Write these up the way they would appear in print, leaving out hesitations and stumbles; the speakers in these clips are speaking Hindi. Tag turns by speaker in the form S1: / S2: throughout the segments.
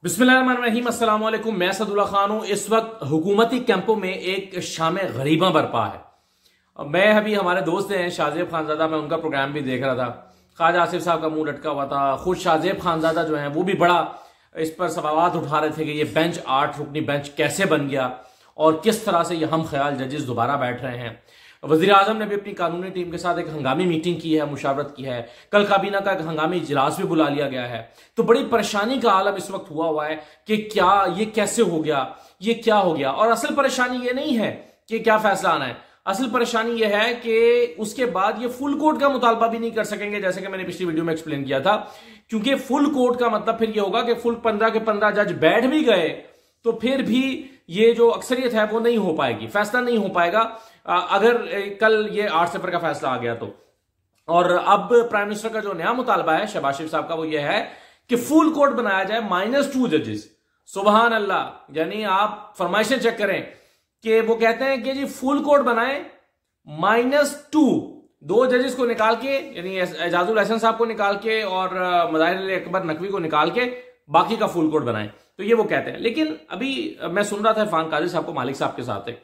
S1: बिस्मिल्लाहिर्रहमानिर्रहीम, अस्सलाम वालेकुम। मैं असदुल्ला खान हूं। इस वक्त हुकूमती कैंपों में एक शाम गरीबा बरपा है। मैं अभी हमारे दोस्त हैं शाहजेब खानजादा, मैं उनका प्रोग्राम भी देख रहा था। ख्वाजा आसिफ साहब का मुंह लटका हुआ था। खुद शाहजेब खानजादा जो है वो भी बड़ा इस पर सवालात उठा रहे थे कि ये बेंच 8 रुकनी बेंच कैसे बन गया और किस तरह से ये हम ख्याल जजेस दोबारा बैठ रहे हैं। वजीर आजम ने भी अपनी कानूनी टीम के साथ एक हंगामी मीटिंग की है, मुशावरत की है। कल काबीना का एक हंगामी इजलास भी बुला लिया गया है। तो बड़ी परेशानी का आलम इस वक्त हुआ है कि क्या ये कैसे हो गया, ये क्या हो गया। और असल परेशानी ये नहीं है कि क्या फैसला आना है, असल परेशानी यह है कि उसके बाद ये फुल कोर्ट का मुतालबा भी नहीं कर सकेंगे, जैसे कि मैंने पिछली वीडियो में एक्सप्लेन किया था। क्योंकि फुल कोर्ट का मतलब फिर ये होगा कि फुल 15 के 15 जज बैठ भी गए तो फिर भी ये जो अक्सरियत है वो नहीं हो पाएगी, फैसला नहीं हो पाएगा अगर कल ये 8 सितंबर का फैसला आ गया तो। और अब प्राइम मिनिस्टर का जो नया मुतालबा है शहबाज शरीफ साहब का, वो ये है कि फुल कोर्ट बनाया जाए -2 जजेस। सुबहान अल्लाह। यानी आप फरमाइशें चेक करें कि वो कहते हैं कि जी फुल कोर्ट बनाए -2 जजेस को निकाल के, यानी एजाजुल हसन साहब को निकाल के और मज़ाहिर अकबर नकवी को निकाल के बाकी का फुल कोर्ट बनाए। तो ये वो कहते हैं। लेकिन अभी मैं सुन रहा था इरफान कादिर साहब को मालिक साहब के साथ है।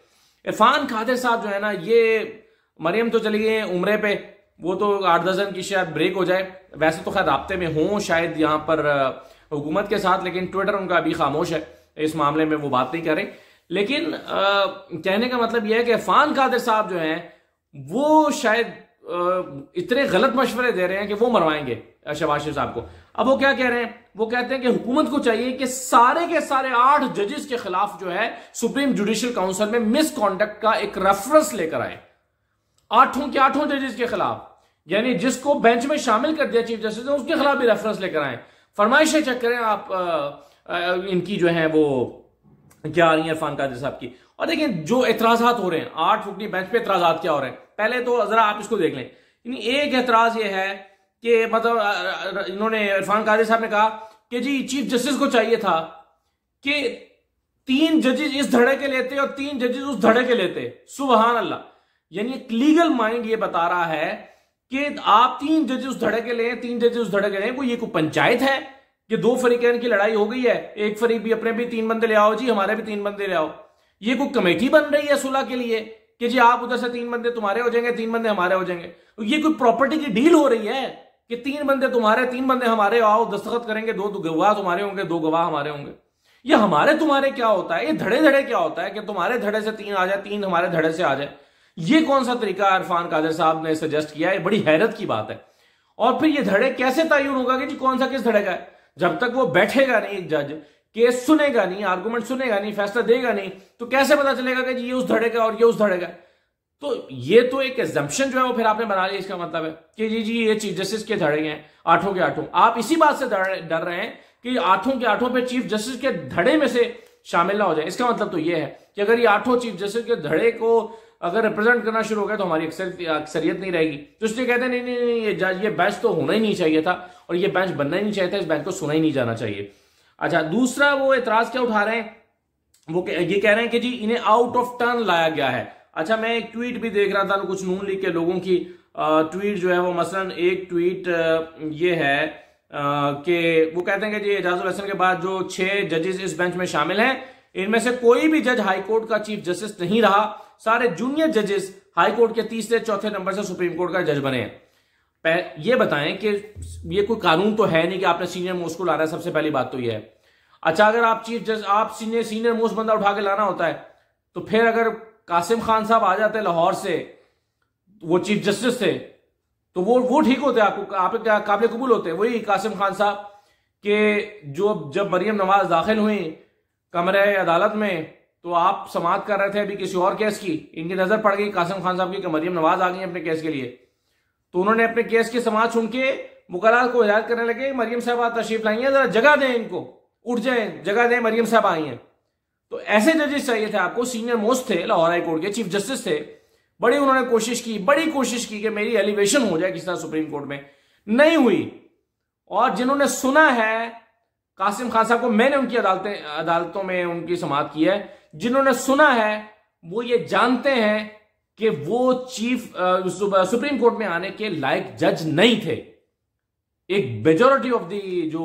S1: इरफान कादिर साहब जो है ना, ये मरियम तो चली गई है उम्रे पे, वो तो 8-10 दिन की शायद ब्रेक हो जाए। वैसे तो खैर राब्ते में हों शायद यहां पर हुकूमत के साथ, लेकिन ट्विटर उनका अभी खामोश है, इस मामले में वो बात नहीं करें। लेकिन कहने का मतलब यह है कि इरफान कादिर साहब जो हैं वो शायद इतने गलत मशवरे दे रहे हैं कि वो मरवाएंगे शहबाज शरीफ साहब को। अब वो क्या कह रहे हैं, वो कहते हैं कि हुकूमत को चाहिए कि सारे के सारे 8 जजेस के खिलाफ जो है सुप्रीम जुडिशियल काउंसिल में मिसकॉन्डक्ट का एक रेफरेंस लेकर आए। 8 के 8 जजेस के खिलाफ, यानी जिसको बेंच में शामिल कर दिया चीफ जस्टिस ने, उसके खिलाफ भी रेफरेंस लेकर आए। फरमाइशें चेक करें आप इनकी जो है वो क्या आ रही है इरफान कादिर साहब की। और देखिए जो एतराजात हो रहे हैं 8 रुकनी बेंच पे, एतराजात क्या हो रहे हैं पहले तो जरा आप इसको देख लें। एक एतराज ये है कि मतलब इन्होंने इरफान कादिर साहब ने कहा कि जी चीफ जस्टिस को चाहिए था कि 3 जजेस इस धड़े के लेते और 3 जजेस उस धड़े के लेते। सुबहान अल्लाह। यानी एक लीगल माइंड ये बता रहा है कि आप 3 जजेस उस धड़े के लें, 3 जजेस उस धड़े के लें। ये कोई पंचायत है कि 2 फरीकैन की लड़ाई हो गई है, एक फरीक भी अपने भी 3 बंदे ले आओ जी, हमारे भी 3 बंदे ले आओ। ये कोई कमेटी बन रही है सुलह के लिए कि जी आप उधर से 3 बंदे तुम्हारे हो जाएंगे, 3 बंदे हमारे हो जाएंगे। ये कोई प्रॉपर्टी की डील हो रही है कि 3 बंदे तुम्हारे, 3 बंदे हमारे, आओ दस्तखत करेंगे, 2 गवाह तुम्हारे होंगे, 2 गवाह हमारे होंगे। ये हमारे तुम्हारे क्या होता है, ये धड़े धड़े क्या होता है कि तुम्हारे धड़े से 3 आ जाए, 3 हमारे धड़े से आ जाए। ये कौन सा तरीका इरफान कादिर साहब ने सजेस्ट किया है, बड़ी हैरत की बात है। और फिर ये धड़े कैसे तयन होगा कि जी कौन सा किस धड़े का है, जब तक वो बैठेगा नहीं, एक जज केस सुनेगा नहीं, आर्गुमेंट सुनेगा नहीं, फैसला देगा नहीं, तो कैसे पता चलेगा कि ये उस धड़े का और ये उस धड़े का। तो ये तो एक एग्जम्पशन जो है वो फिर आपने बना लिया। इसका मतलब है कि जी ये चीफ जस्टिस के धड़े हैं 8 के 8। आप इसी बात से डर रहे हैं कि 8 के 8 पे चीफ जस्टिस के धड़े में से शामिल ना हो जाए। इसका मतलब तो ये है कि अगर ये 8 चीफ जस्टिस के धड़े को अगर रिप्रेजेंट करना शुरू हो गया तो हमारी अक्सरियत नहीं रहेगी। तो इसलिए कहते हैं नहीं ये बेंच तो होना ही नहीं चाहिए था और ये बेंच बनना ही नहीं चाहिए था, इस बेंच को सुना ही नहीं जाना चाहिए। अच्छा, दूसरा वो एतराज क्या उठा रहे हैं, वो ये कह रहे हैं कि जी इन्हें आउट ऑफ टर्न लाया गया है। अच्छा, मैं एक ट्वीट भी देख रहा था कुछ नून लीग के लोगों की ट्वीट जो है वो, मसलन एक ट्वीट ये है कि वो कहते हैं कि जी एजाजुल हसन के बाद जो 6 जजेस इस बेंच में शामिल हैं, इनमें से कोई भी जज हाईकोर्ट का चीफ जस्टिस नहीं रहा। सारे जूनियर जजेस हाईकोर्ट के 3-4 नंबर से सुप्रीम कोर्ट का जज बने हैं। ये बताएं कि ये कोई कानून तो है नहीं कि आपने सीनियर मोस्ट को लाना है, सबसे पहली बात तो ये है। अच्छा, अगर आप चीफ जज आप सीनियर मोस्ट बंदा उठा के लाना होता है तो फिर अगर कासिम खान साहब आ जाते लाहौर से, वो चीफ जस्टिस थे, तो वो ठीक होते, आपको आप काबिल कबूल होते। वही कासिम खान साहब के जो जब मरियम नवाज दाखिल हुई कमरे अदालत में तो आप समाअत कर रहे थे अभी किसी और केस की, इनकी नजर पड़ गई कासिम खान साहब की कि मरियम नवाज आ गई अपने केस के लिए, तो उन्होंने अपने केस की समाअत सुन के मुकर्रर को हिदायत करने लगे, मरियम साहब तशरीफ लाई है, जरा जगह दें इनको, उठ जाए, जगह दें, मरियम साहब आई हैं। तो ऐसे जजेस चाहिए थे आपको, सीनियर मोस्ट थे, लाहौर हाई कोर्ट के चीफ जस्टिस थे। बड़ी उन्होंने बड़ी कोशिश की कि मेरी एलिवेशन हो जाए किसी तरह सुप्रीम कोर्ट में, नहीं हुई। और जिन्होंने सुना है कासिम खान साहब को, मैंने उनकी अदालतों में उनकी समाअत की है, जिन्होंने सुना है वो ये जानते हैं कि वो चीफ सुप्रीम कोर्ट में आने के लायक जज नहीं थे। एक मेजॉरिटी ऑफ दी जो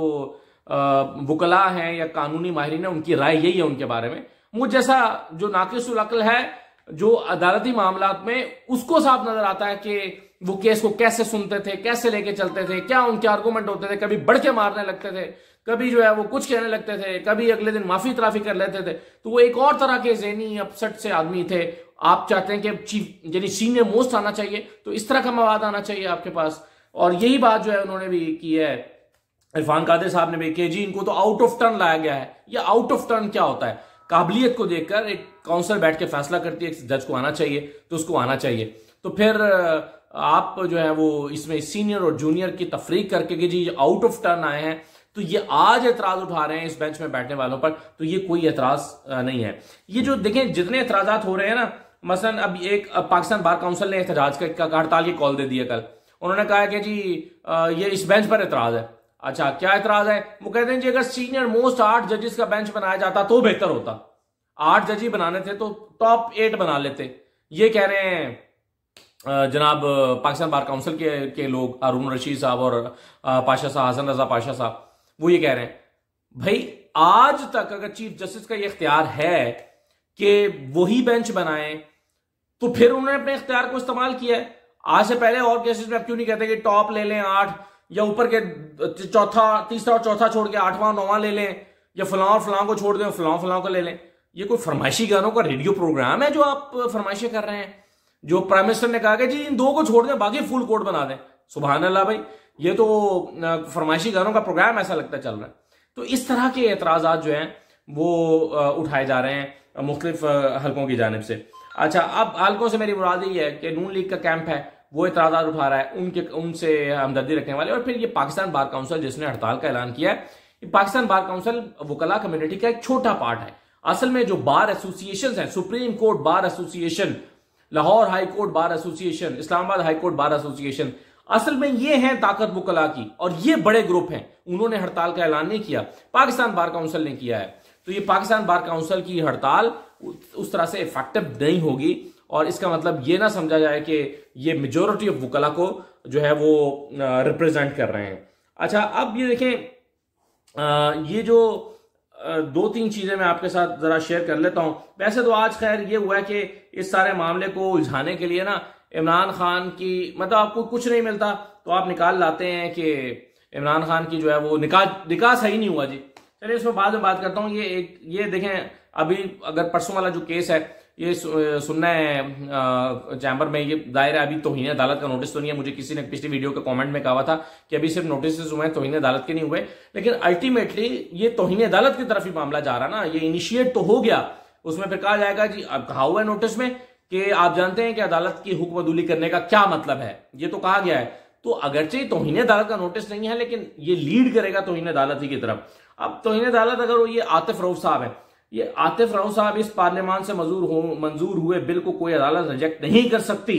S1: वकला हैं या कानूनी माहिरीन है, उनकी राय यही है उनके बारे में। मुझ जैसा जो नाकिसुल अक्ल है, जो अदालती मामलात में, उसको साफ नजर आता है कि वो केस को कैसे सुनते थे, कैसे लेके चलते थे, क्या उनके आर्गूमेंट होते थे। कभी बढ़ के मारने लगते थे, कभी जो है वो कुछ कहने लगते थे, कभी अगले दिन माफी तराफी कर लेते थे। तो वो एक और तरह के ज़हनी अपसेट से आदमी थे। आप चाहते हैं कि चीफ यानी सीनियर मोस्ट आना चाहिए, तो इस तरह का मवाद आना चाहिए आपके पास। और यही बात जो है उन्होंने भी की है, इरफान कादिर साहब ने भी, कि जी इनको तो आउट ऑफ टर्न लाया गया है। या आउट ऑफ टर्न क्या होता है? काबिलियत को देखकर एक काउंसिल बैठ के फैसला करती है कि जज को आना चाहिए तो उसको आना चाहिए। तो फिर आप जो है वो इसमें सीनियर और जूनियर की तफरीक करके कि जी आउट ऑफ टर्न आए हैं, तो ये आज एतराज उठा रहे हैं इस बेंच में बैठने वालों पर, तो ये कोई एतराज नहीं है। ये जो देखें जितने एतराजात हो रहे हैं ना, मसलन अब एक पाकिस्तान बार काउंसिल ने एहतजाज का हड़ताल की कॉल दे दी है कल। उन्होंने कहा कि जी ये इस बेंच पर एतराज है। अच्छा, क्या एतराज है? वो कहते हैं जी अगर सीनियर मोस्ट 8 जजेस का बेंच बनाया जाता तो बेहतर होता। 8 जज ही बनाने थे तो टॉप 8 बना लेते। ये कह रहे हैं जनाब पाकिस्तान बार काउंसिल के लोग, हारून रशीद साहब और पाशा साहब, हसन रजा पाशा साहब, वो ये कह रहे हैं भाई आज तक अगर चीफ जस्टिस का ये इख्तियार है कि वही बेंच बनाए, तो फिर उन्होंने अपने इख्तियार को इस्तेमाल किया है। आज से पहले और केसेस में आप क्यों नहीं कहते कि टॉप ले लें 8, या ऊपर के तीसरा और चौथा छोड़ के 8वां 9वां ले लें, या फलां और फलां को छोड़ दें, फलां को ले लें। ये कोई फरमाइशी गानों का रेडियो प्रोग्राम है जो आप फरमाइशें कर रहे हैं? जो प्राइम मिनिस्टर ने कहा कि जी इन 2 को छोड़ दें, बाकी फुल कोर्ट बना दें। सुभान अल्लाह भाई, ये तो फरमाइशी गानों का प्रोग्राम ऐसा लगता चल रहा है। तो इस तरह के एतराजात जो हैं वो उठाए जा रहे हैं मुख्तलिफ हलकों की जानिब से। अच्छा, अब हलकों से मेरी मुराद ये है कि नून लीग का कैंप है, वो एतराजात उठा रहा है, उनसे हमदर्दी रखने वाले। और फिर ये पाकिस्तान बार काउंसिल जिसने हड़ताल का ऐलान किया है, ये पाकिस्तान बार काउंसिल वकला कम्युनिटी का एक छोटा पार्ट है। असल में जो बार एसोसिएशन है, supreme court bar association, Lahore high court bar association, Islamabad high court bar association, असल में ये है ताकत वकला की, और ये बड़े ग्रुप हैं। उन्होंने हड़ताल का ऐलान नहीं किया, पाकिस्तान बार काउंसिल ने किया है। तो ये पाकिस्तान बार काउंसिल की हड़ताल उस तरह से इफेक्टिव नहीं होगी, और इसका मतलब ये ना समझा जाए कि ये मेजॉरिटी ऑफ वकला को जो है वो रिप्रेजेंट कर रहे हैं। अच्छा, अब ये देखें, ये जो 2-3 चीजें मैं आपके साथ जरा शेयर कर लेता हूं। वैसे तो आज खैर ये हुआ है कि इस सारे मामले को उलझाने के लिए ना इमरान खान की, मतलब आपको कुछ नहीं मिलता तो आप निकाल लाते हैं कि इमरान खान की जो है वो निकाह सही नहीं हुआ जी। चलिए इसमें बाद में बात करता हूँ। ये देखें, अभी अगर परसों वाला जो केस है ये सुनना है चैम्बर में, ये दायर है, अभी तौहीन अदालत का नोटिस तो नहीं है। मुझे किसी ने पिछली वीडियो के कमेंट में कहा था कि अभी सिर्फ नोटिस हुए हैं, तौहीन अदालत के नहीं हुए। लेकिन अल्टीमेटली ये तौहीन अदालत की तरफ ही मामला जा रहा ना, ये इनिशिएट तो हो गया। उसमें फिर कहा जाएगा जी, अब कहा हुआ है नोटिस में कि आप जानते हैं कि अदालत की हुक्म अदूली करने का क्या मतलब है, ये तो कहा गया है। तो अगरचे तौहीन अदालत का नोटिस नहीं है, लेकिन ये लीड करेगा तौहीन अदालत ही की तरफ। अब तौहीन अदालत, अगर वो ये आतिफ रऊफ साहब है, ये आतिफ रऊफ साहब इस पार्लियामान से मंजूर हुए बिल को कोई अदालत रिजेक्ट नहीं कर सकती।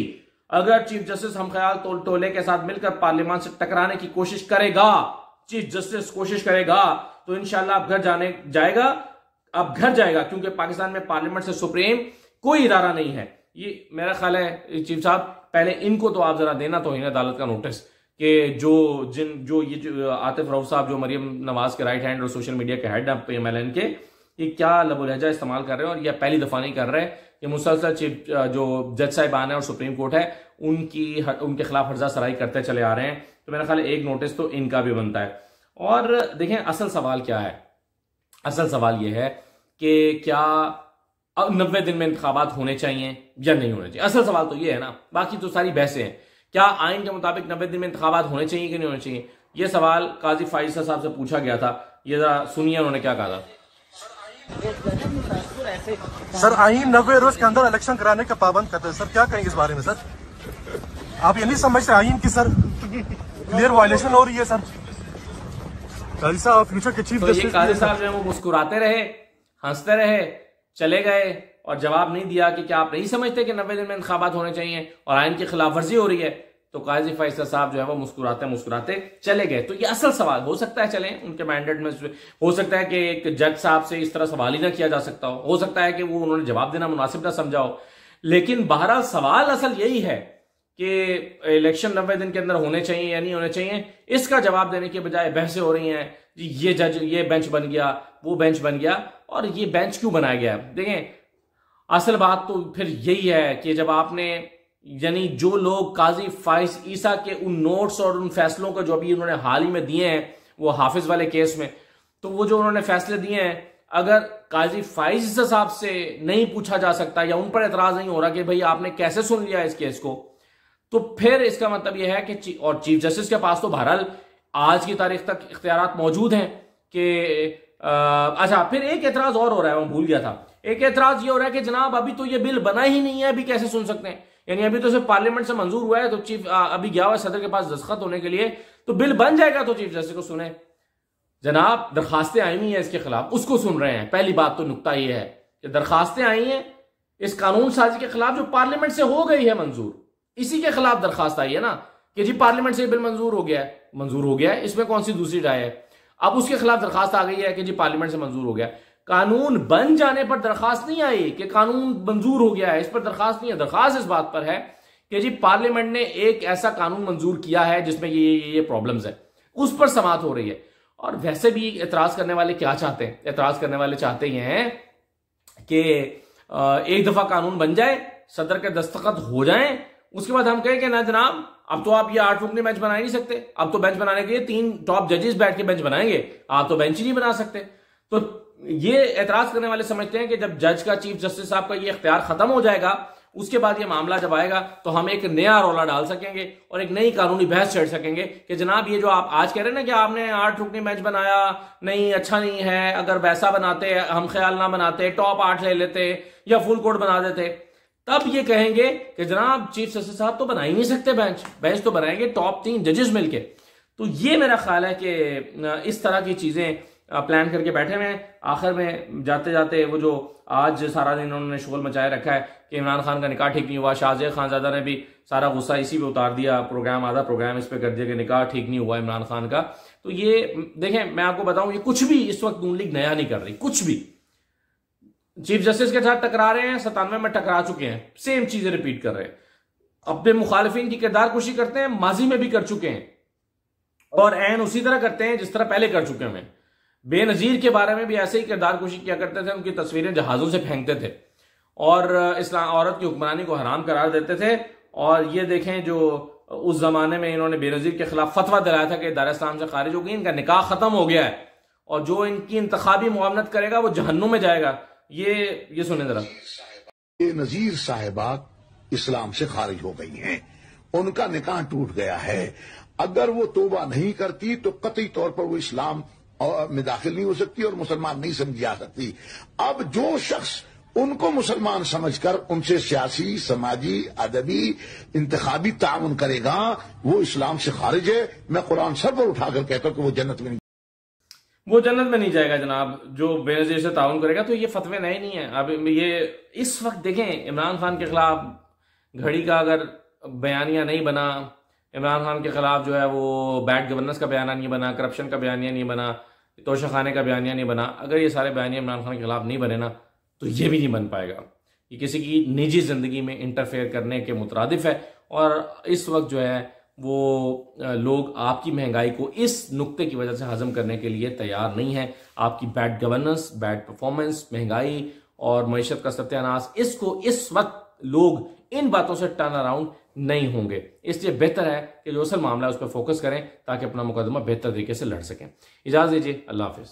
S1: अगर चीफ जस्टिस हम ख्याल टोले के साथ मिलकर पार्लियामान से टकराने की कोशिश करेगा, चीफ जस्टिस कोशिश करेगा, तो इंशाल्लाह अब घर जाएगा, क्योंकि पाकिस्तान में पार्लियामेंट से सुप्रीम कोई इदारा नहीं है। ये मेरा ख्याल है चीफ साहब, पहले इनको तो आप जरा देना तौहीन अदालत का नोटिस कि जो आतिफ रऊफ साहब, जो मरियम नवाज के राइट हैंड और सोशल मीडिया के हेड PMLN के, ये क्या लबोलहजा इस्तेमाल कर रहे हैं। और ये पहली दफा नहीं कर रहे हैं, ये मुसलसल चीफ जो जज साहिबान है और सुप्रीम कोर्ट है उनके खिलाफ हर्जा सराई करते चले आ रहे हैं। तो मेरा ख्याल एक नोटिस तो इनका भी बनता है। और देखें असल सवाल क्या है, असल सवाल यह है कि क्या 90 दिन में इंतखाबात होने चाहिए या नहीं होने चाहिए। असल सवाल तो ये है ना, बाकी तो सारी बहसें हैं। क्या आइन के मुताबिक 90 दिन में इंतखाबात होने चाहिए कि नहीं होने चाहिए? यह सवाल काजी फाइजा साहब से पूछा गया था। ये जरा सुनिए उन्होंने क्या कहा था।
S2: सर, आइन 90 रोज के अंदर इलेक्शन कराने का पाबंद करते हैं। सर क्या कहेंगे इस बारे में? सर आप ये नहीं समझते आइन की सर क्लियर वायलेशन हो रही है? सर काजी साहब फ्यूचर के चीफ जस्टिस,
S1: काजी साहब जो है वो मुस्कुराते रहे, हंसते रहे, चले गए और जवाब नहीं दिया कि क्या आप नहीं समझते कि 90 दिन में इंतखाबात होने चाहिए और आइन की खिलाफ वर्जी हो रही है। तो काजी फैसला साहब जो है वो मुस्कुराते चले गए। तो ये असल सवाल हो सकता है, चलें उनके मैंडेट में हो सकता है कि एक जज साहब से इस तरह सवाल ही ना किया जा सकता हो सकता है कि वो उन्होंने जवाब देना मुनासिब ना समझा हो। लेकिन बहरहाल सवाल असल यही है कि इलेक्शन 90 दिन के अंदर होने चाहिए या नहीं होने चाहिए। इसका जवाब देने के बजाय बहसें हो रही हैं ये जज, ये बेंच बन गया, वो बेंच बन गया, और ये बेंच क्यों बनाया गया? देखें, असल बात तो फिर यही है कि जब आपने, यानी जो लोग काजी फाइज ईसा के उन नोट्स और उन फैसलों को जो अभी उन्होंने हाल ही में दिए हैं, वो हाफिज वाले केस में, तो वो जो उन्होंने फैसले दिए हैं, अगर काजी फाइज ईसा साहब से नहीं पूछा जा सकता या उन पर एतराज नहीं हो रहा कि भाई आपने कैसे सुन लिया इस केस को, तो फिर इसका मतलब यह है कि और चीफ जस्टिस के पास तो बहरहाल आज की तारीख तक इख्तियारात मौजूद हैं कि अच्छा, फिर एक एतराज और हो रहा है, मैं भूल गया था। एक एतराज ये हो रहा है कि जनाब अभी तो ये बिल बना ही नहीं है, अभी कैसे सुन सकते हैं? यानी अभी तो सिर्फ पार्लियामेंट से मंजूर हुआ है, तो चीफ अभी गया हुआ है सदर के पास दस्तखत होने के लिए, तो बिल बन जाएगा तो चीफ जस्टिस को सुने। जनाब दरखास्तें आई हुई हैं इसके खिलाफ, उसको सुन रहे हैं। पहली बात तो नुकता यह है कि दरखास्तें आई हैं इस कानून साजी के खिलाफ जो पार्लियामेंट से हो गई है मंजूर, इसी के खिलाफ दरखास्त आई है ना कि जी पार्लियामेंट से बिल मंजूर हो गया है, मंजूर हो गया है, इसमें कौन सी दूसरी राय है? अब उसके खिलाफ दरखास्त आ गई है कि जी पार्लियामेंट से मंजूर हो गया। कानून बन जाने पर दरखास्त नहीं आई कि कानून मंजूर हो गया है, इस पर दरखास्त नहीं है। दरखास्त इस बात पर है कि जी पार्लियामेंट ने एक ऐसा कानून मंजूर किया है जिसमें ये प्रॉब्लम्स है, उस पर समाअत हो रही है। और वैसे भी एतराज करने वाले क्या चाहते हैं? एतराज करने वाले चाहते हैं कि एक दफा कानून बन जाए, सदर के दस्तखत हो जाएं, उसके बाद हम कहें कि ना जनाब अब तो आप ये 8 रुकनी बेंच बना ही नहीं सकते, अब तो बेंच बनाने के लिए 3 टॉप जजेस बैठ के बेंच बनाएंगे, आप तो बेंच ही नहीं बना सकते। तो ये एतराज करने वाले समझते हैं कि जब जज का, चीफ जस्टिस साहब का ये इख्तियार खत्म हो जाएगा, उसके बाद ये मामला जब आएगा तो हम एक नया रौला डाल सकेंगे और एक नई कानूनी बहस छेड़ सकेंगे कि जनाब ये जो आप आज कह रहे हैं ना कि आपने 8 रुकनी बेंच बनाया, नहीं अच्छा नहीं है, अगर वैसा बनाते, हम ख्याल ना बनाते, टॉप 8 ले लेते या फुल कोर्ट बना देते, तब ये कहेंगे कि जनाब चीफ जस्टिस साहब तो बना ही नहीं सकते बेंच तो बनाएंगे टॉप 3 जजेस मिलके। तो ये मेरा ख्याल है कि इस तरह की चीजें प्लान करके बैठे हुए हैं। आखिर में जाते जाते वो जो आज सारा दिन उन्होंने शोर मचाए रखा है कि इमरान खान का निकाह ठीक नहीं हुआ, शाहजेब खानजादा ने भी सारा गुस्सा इसी पे उतार दिया, आधा प्रोग्राम इस पे कर दिया कि निकाह ठीक नहीं हुआ इमरान खान का। तो ये देखें, मैं आपको बताऊं, ये कुछ भी इस वक्त नून लीग नया नहीं कर रही, कुछ भी। चीफ जस्टिस के साथ टकरा रहे हैं, 97 में टकरा चुके हैं, सेम चीजें रिपीट कर रहे हैं, अपने मुखालिफिन की किरदार कुशी करते हैं, माजी में भी कर चुके हैं और एन उसी तरह करते हैं जिस तरह पहले कर चुके हैं। बेनजीर के बारे में भी ऐसे ही किरदार कुशी किया करते थे, उनकी तस्वीरें जहाजों से फेंकते थे और इस्लाम औरत की हुक्मरानी को हराम करार देते थे। और ये देखें, जो उस जमाने में इन्होंने बेनजीर के खिलाफ फतवा दिलाया था कि दार इस्लाम से खारिज हो गई, इनका निकाह खत्म हो गया है और जो इनकी इंतखाबी मुआवनत करेगा वो जहन्नुम में जाएगा। ये सुने जरा।
S3: ये नजीर साहिबा इस्लाम से खारिज हो गई हैं, उनका निकाह टूट गया है। अगर वो तौबा नहीं करती तो कतई तौर पर वो इस्लाम में दाखिल नहीं हो सकती और मुसलमान नहीं समझी जा सकती। अब जो शख्स उनको मुसलमान समझकर उनसे सियासी, समाजी, अदबी, इंतखाबी ताउन करेगा, वो इस्लाम से खारिज है। मैं कुरान सर पर उठाकर कहता हूं कि वो जन्नत में नहीं
S1: जाएगा जनाब जो बेनजीर से ताउन करेगा। तो ये फतवे नए नहीं है। अब ये इस वक्त देखें, इमरान खान के खिलाफ घड़ी का अगर बयानिया नहीं बना, इमरान खान के खिलाफ जो है वो बैड गवर्नेंस का बयानिया नहीं बना, करप्शन का बयानिया नहीं बना, तोशाखाने का बयानिया नहीं बना, अगर ये सारे बयानिया इमरान खान के खिलाफ नहीं बने ना, तो ये भी नहीं बन पाएगा। ये किसी की निजी जिंदगी में इंटरफेयर करने के मुतरादिफ है। और इस वक्त जो है वो लोग आपकी महंगाई को इस नुक्ते की वजह से हजम करने के लिए तैयार नहीं है। आपकी बैड गवर्नेंस, बैड परफॉर्मेंस, महंगाई और मईशत का सत्यानाश, इसको इस वक्त लोग इन बातों से टर्न अराउंड नहीं होंगे। इसलिए बेहतर है कि जो असल मामला है उस पर फोकस करें ताकि अपना मुकदमा बेहतर तरीके से लड़ सकें। इजाजत दीजिए, अल्लाह हाफिज।